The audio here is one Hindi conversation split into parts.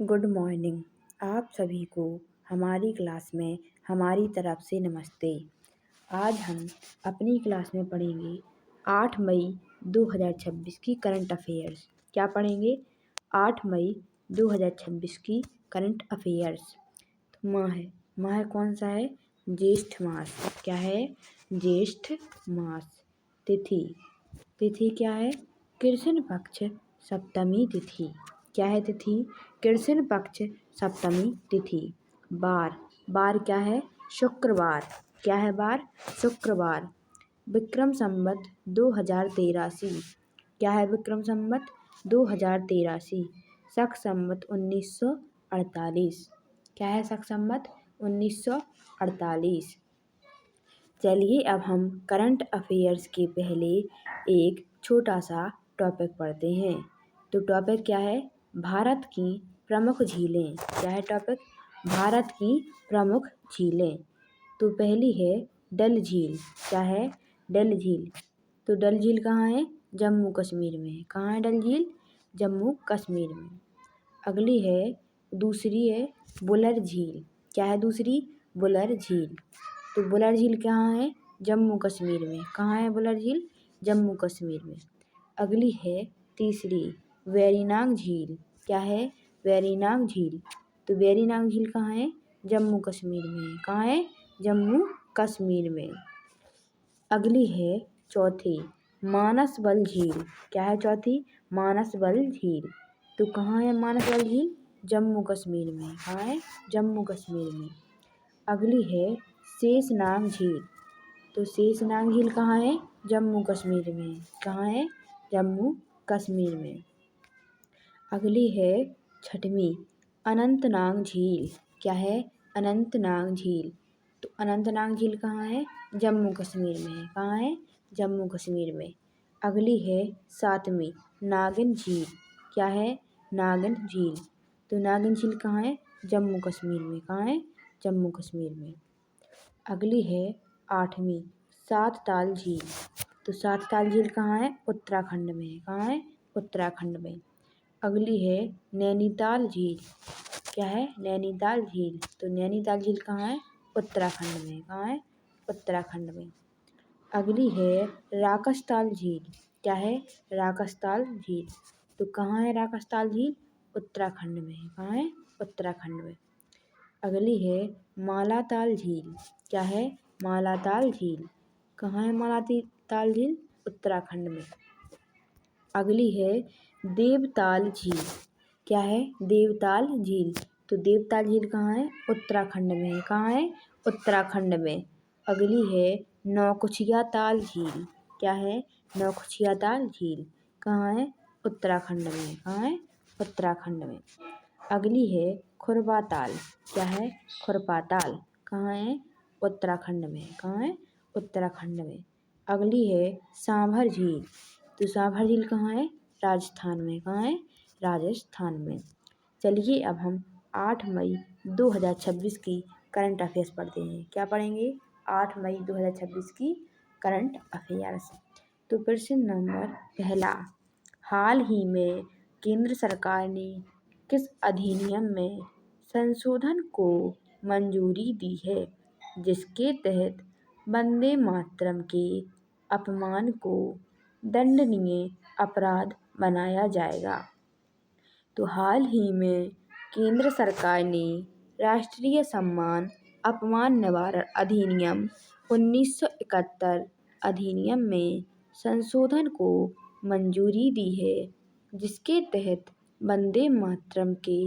Good morning. आप सभी को हमारी क्लास में हमारी तरफ से नमस्ते। आज हम अपनी क्लास में पढ़ेंगे 8 मई 2026 की करंट अफेयर्स। क्या पढ़ेंगे? 8 मई 2026 की करंट अफेयर्स। माह कौन सा है? ज्येष्ठ मास। क्या है? ज्येष्ठ मास। तिथि क्या है? कृष्ण पक्ष सप्तमी तिथि। क्या है तिथि? कृष्ण पक्ष सप्तमी तिथि। बार क्या है? शुक्रवार। क्या है बार? शुक्रवार। विक्रम संवत 2083। क्या है विक्रम संवत? 2083। शक संवत 1948। क्या है शक संवत? 1948। चलिए अब हम करंट अफेयर्स के पहले एक छोटा सा टॉपिक पढ़ते हैं। तो टॉपिक क्या है? भारत की प्रमुख झीलें। क्या है टॉपिक? भारत की प्रमुख झीलें। तो पहली है डल झील। क्या है? डल झील। तो डल झील कहाँ है? जम्मू कश्मीर में। कहाँ है डल झील? जम्मू कश्मीर में। अगली है, दूसरी है बुलर झील। क्या है दूसरी? बुलर झील। तो बुलर झील कहाँ है? जम्मू कश्मीर में। कहाँ है बुलर झील? जम्मू कश्मीर में। अगली है तीसरी वेरीनाग झील। क्या है? वेरीनाग झील। तो वेरीनाग झील कहाँ है? जम्मू कश्मीर में। कहाँ है? जम्मू कश्मीर में। अगली है चौथी मानस बल झील। क्या है चौथी? मानस बल झील। तो कहाँ है मानस बल झील? जम्मू कश्मीर में। कहाँ है? जम्मू कश्मीर में। अगली है शेषनाग झील। तो शेषनाग झील कहाँ है? जम्मू कश्मीर में। कहाँ है? जम्मू कश्मीर में। अगली है छठवीं अनंतनाग झील। क्या है? अनंतनाग झील। तो अनंतनाग झील कहाँ है? जम्मू कश्मीर में। कहाँ है? जम्मू कश्मीर में। अगली है सातवीं नागिन झील। क्या है? नागिन झील। तो नागिन झील कहाँ है? जम्मू कश्मीर में। कहाँ है? जम्मू कश्मीर में। अगली है आठवीं सात ताल झील। तो सात ताल झील कहाँ है? उत्तराखंड में। कहाँ है? उत्तराखंड में। अगली है नैनीताल झील। क्या है? नैनीताल झील। तो नैनीताल झील कहाँ है? उत्तराखंड में। कहाँ है? उत्तराखंड में। अगली है राकसताल झील। क्या है? राकसताल झील। तो कहाँ है राकसताल झील? उत्तराखंड में। कहाँ है? उत्तराखंड में। अगली है मालाताल झील। क्या है? मालाताल झील। कहाँ है मालाताल झील? उत्तराखंड में। अगली है देवताल झील। क्या है? देवताल झील। तो देवताल झील कहाँ है? उत्तराखंड में। कहाँ है? उत्तराखंड में। अगली है नौकुचिया ताल झील। क्या है? नौकुचिया ताल झील। कहाँ है? उत्तराखंड में। कहाँ है? उत्तराखंड में। अगली है खुरपाताल। क्या है? खुरपाताल। कहाँ है? उत्तराखंड में। कहाँ है? उत्तराखंड में। अगली है सांभर झील। तो सांभर झील कहाँ है? राजस्थान में। कहाँ है? राजस्थान में। चलिए अब हम 8 मई 2026 की करंट अफेयर्स पढ़ते हैं। क्या पढ़ेंगे? 8 मई 2026 की करंट अफेयर्स। तो प्रश्न नंबर पहला, हाल ही में केंद्र सरकार ने किस अधिनियम में संशोधन को मंजूरी दी है जिसके तहत वंदे मातरम के अपमान को दंडनीय अपराध बनाया जाएगा? तो हाल ही में केंद्र सरकार ने राष्ट्रीय सम्मान अपमान निवारण अधिनियम 1971 अधिनियम में संशोधन को मंजूरी दी है जिसके तहत वंदे मातरम के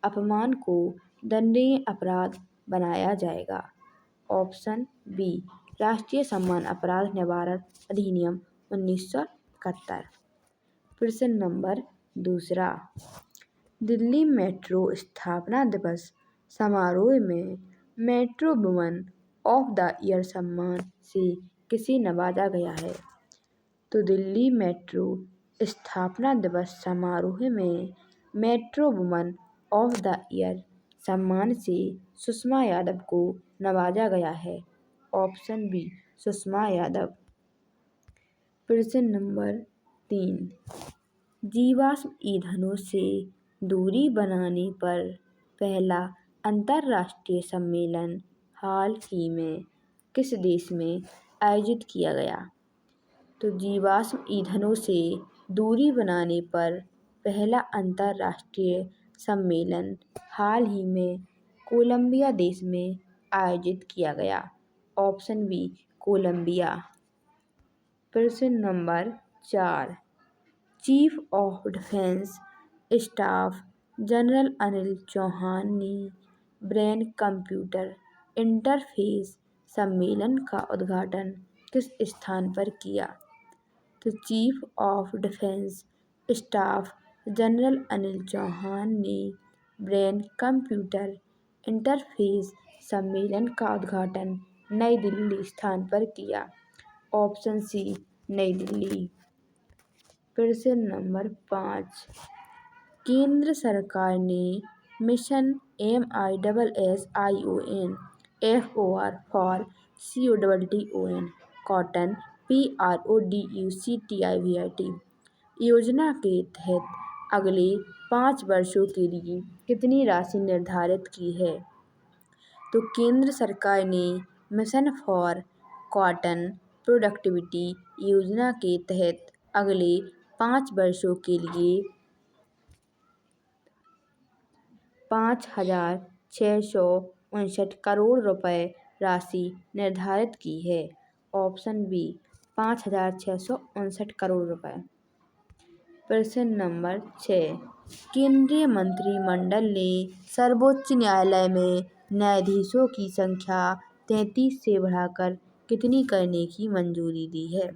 अपमान को दंडनीय अपराध बनाया जाएगा। ऑप्शन बी राष्ट्रीय सम्मान अपराध निवारण अधिनियम 1971। प्रश्न नंबर दूसरा, दिल्ली मेट्रो स्थापना दिवस समारोह में metro woman of the year सम्मान से किसे नवाजा गया है? तो दिल्ली मेट्रो स्थापना दिवस समारोह में metro woman of the year सम्मान से सुषमा यादव को नवाजा गया है। Option B Sushma Yadav. प्रश्न नंबर 3, जीवाश्म ईंधनों से दूरी बनाने पर पहला अंतर्राष्ट्रीय सम्मेलन हाल ही में किस देश में आयोजित किया गया? तो जीवाश्म ईंधनों से दूरी बनाने पर पहला अंतर्राष्ट्रीय सम्मेलन हाल ही में कोलंबिया देश में आयोजित किया गया। Option B Colombia. प्रश्न number 4। Chief of defence staff general Anil Chauhan ने ब्रेन कंप्यूटर इंटरफेस सम्मेलन का उद्घाटन किस स्थान पर किया? तो chief of defence staff general Anil Chauhan ने ब्रेन कंप्यूटर इंटरफेस सम्मेलन का उद्घाटन नई दिल्ली स्थान पर किया। ऑप्शन सी नई दिल्ली। प्रश्न नंबर 5। केंद्र सरकार ने mission MISSION FOR for COTTON cotton PRODUCTIVIT योजना के तहत अगले 5 वर्षों के लिए कितनी राशि निर्धारित की है? तो केंद्र सरकार ने मिशन फॉर कॉटन प्रोडक्टिविटी योजना के तहत अगले 5 वर्षों के लिए 5,659 करोड़ रुपए राशि निर्धारित की है। ऑप्शन बी 5,659 करोड़ रुपए। प्रश्न नंबर 6। केंद्रीय मंत्रिमंडल ने सर्वोच्च न्यायालय में न्यायाधीशों की संख्या 33 से बढ़ाकर कितनी करने की मंजूरी दी है?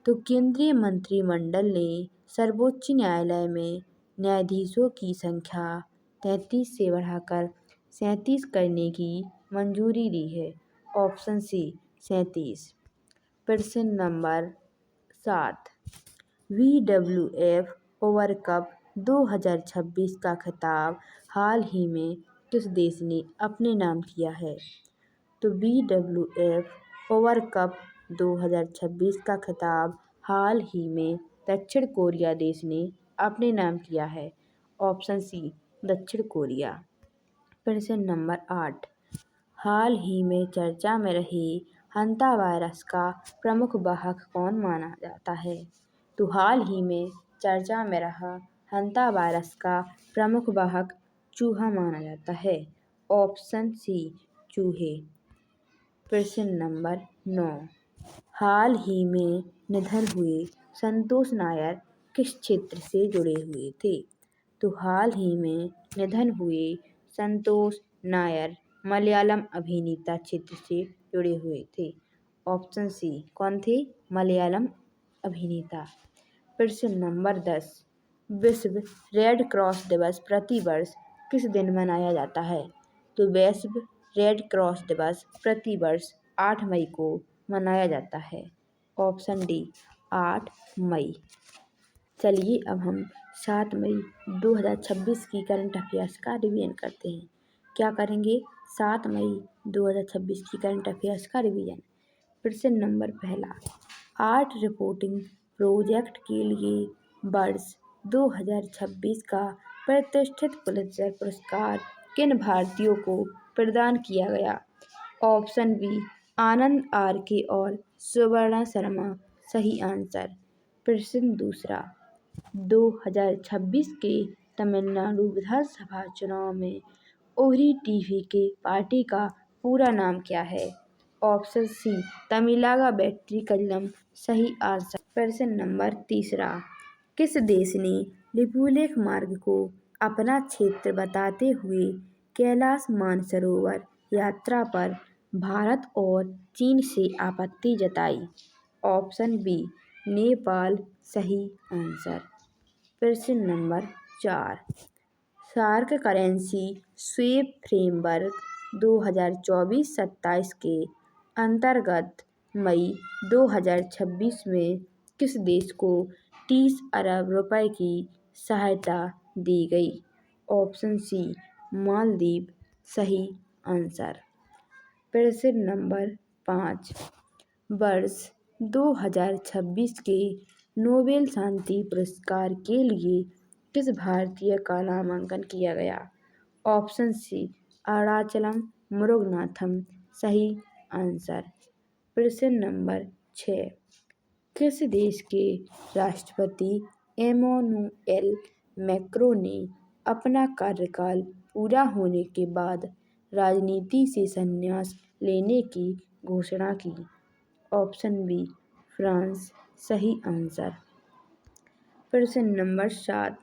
तो केंद्रीय मंत्रिमंडल ने सर्वोच्च न्यायालय में न्यायाधीशों की संख्या 33 से बढ़ाकर 37 करने की मंजूरी दी है। Option C 37। प्रश्न नंबर 7। WWF ओवर कप 2026 का खिताब हाल ही में किस देश ने अपने नाम किया है? तो WWF ओवर कप 2026 का खिताब हाल ही में दक्षिण कोरिया देश ने अपने नाम किया है। ऑप्शन सी दक्षिण कोरिया। प्रश्न नंबर 8। हाल ही में चर्चा में रहे हंता वायरस का प्रमुख वाहक कौन माना जाता है? तो हाल ही में चर्चा में रहा हंता वायरस का प्रमुख वाहक चूहा माना जाता है। ऑप्शन सी चूहे। प्रश्न नंबर 9। हाल ही में निधन हुए संतोष नायर किस क्षेत्र से जुड़े हुए थे? तो हाल ही में निधन हुए संतोष नायर मलयालम अभिनेता क्षेत्र से जुड़े हुए थे। ऑप्शन सी कौन थे? मलयालम अभिनेता। प्रश्न नंबर 10। विश्व रेड क्रॉस दिवस प्रति वर्ष किस दिन मनाया जाता है? तो विश्व रेड क्रॉस दिवस प्रति वर्ष 8 मई को मनाया जाता है। ऑप्शन डी 8 मई। चलिए अब हम 7 मई 2026 की करंट अफेयर्स का रिवीजन करते हैं। क्या करेंगे? 7 मई 2026 की करंट अफेयर्स का रिवीजन। प्रश्न नंबर पहला। आर्ट रिपोर्टिंग प्रोजेक्ट के लिए वर्ष 2026 का प्रतिष्ठित पुलित्जर पुरस्कार किन भारतीयों को प्रदान किया गया? ऑप्शन बी आनंद आर.के. और सुवर्णा शर्मा। सही आंसर। प्रश्न दूसरा। 2026 के तमिलनाडु विधानसभा चुनाव में ओहरी टीवी के पार्टी का पूरा नाम क्या है? Option C Tamilaga Vettri Kazhagam. सही आंसर। प्रश्न नंबर तीसरा। किस देश ने लिपुलेख मार्ग को अपना क्षेत्र बताते हुए कैलाश मानसरोवर यात्रा पर भारत और चीन से आपत्ति जताई? Option B Nepal. सही आंसर। प्रश्न number 4। SAARC currency swap framework 2024-27 के अंतर्गत मई 2026 में किस देश को 30 अरब रुपए की सहायता दी गई? Option C Maldives. सही आंसर। प्रश्न नंबर 5। वर्ष 2026 के नोबेल शांति पुरस्कार के लिए किस भारतीय का नामांकन किया गया? Option C Arunachalam Muruganantham. सही आंसर। प्रश्न नंबर 6। किस देश के राष्ट्रपति इमैनुएल मैक्रों ने अपना कार्यकाल पूरा होने के बाद राजनीति से संन्यास लेने की घोषणा की? Option B France. सही आंसर। प्रश्न नंबर 7।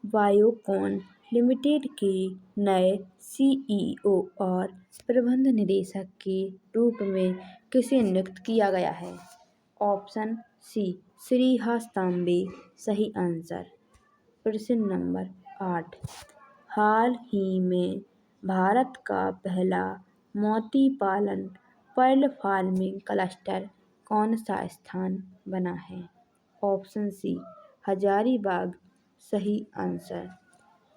बायोकॉन लिमिटेड के नए सीईओ और प्रबंध निदेशक के रूप में किसे नियुक्त किया गया है? ऑप्शन सी श्रीहास तांबे। सही आंसर। प्रश्न नंबर 8। हाल ही में भारत का पहला मोती पालन पर्ल फार्मिंग क्लस्टर कौन सा स्थान बना है? Option C Hazaribagh. सही आंसर।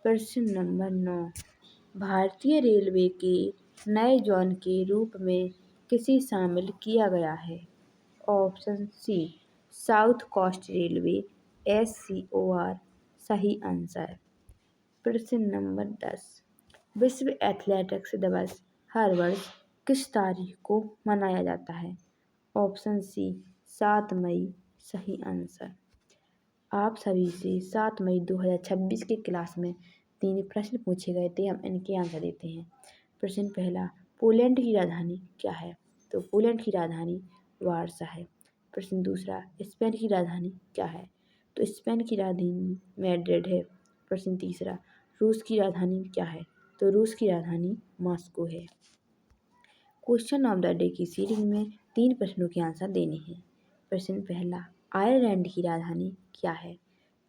प्रश्न नंबर 9। भारतीय रेलवे के नए जोन के रूप में किसे शामिल किया गया है? Option C south coast railway SCOR। सही आंसर। प्रश्न नंबर 10। विश्व एथलेटिक्स दिवस हर वर्ष किस तारीख को मनाया जाता है? ऑप्शन सी 7 मई। सही आंसर। आप सभी से 7 मई 2026 की क्लास में 3 प्रश्न पूछे गए थे, हम इनके आंसर देते हैं। प्रश्न पहला, पोलैंड की राजधानी क्या है? तो पोलैंड की राजधानी वार्सा है। प्रश्न दूसरा, स्पेन की राजधानी क्या है? तो स्पेन की राजधानी मैड्रिड है। प्रश्न तीसरा, रूस की राजधानी क्या है? तो रूस की राजधानी मॉस्को है। क्वेश्चन ऑफ द डे की सीरीज में 3 प्रश्नों के आंसर देने हैं। प्रश्न पहला, आयरलैंड की राजधानी क्या है?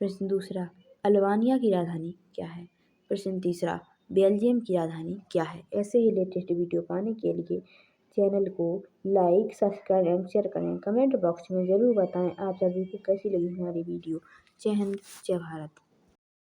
प्रश्न दूसरा, अल्बानिया की राजधानी क्या है? प्रश्न तीसरा, बेल्जियम की राजधानी क्या है? ऐसे ही लेटेस्ट वीडियो पाने के लिए चैनल को लाइक, सब्सक्राइब एंड शेयर करें। कमेंट बॉक्स में ज़रूर बताएं आप सभी को कैसी लगी हमारी वीडियो। जय हिंद, जय भारत।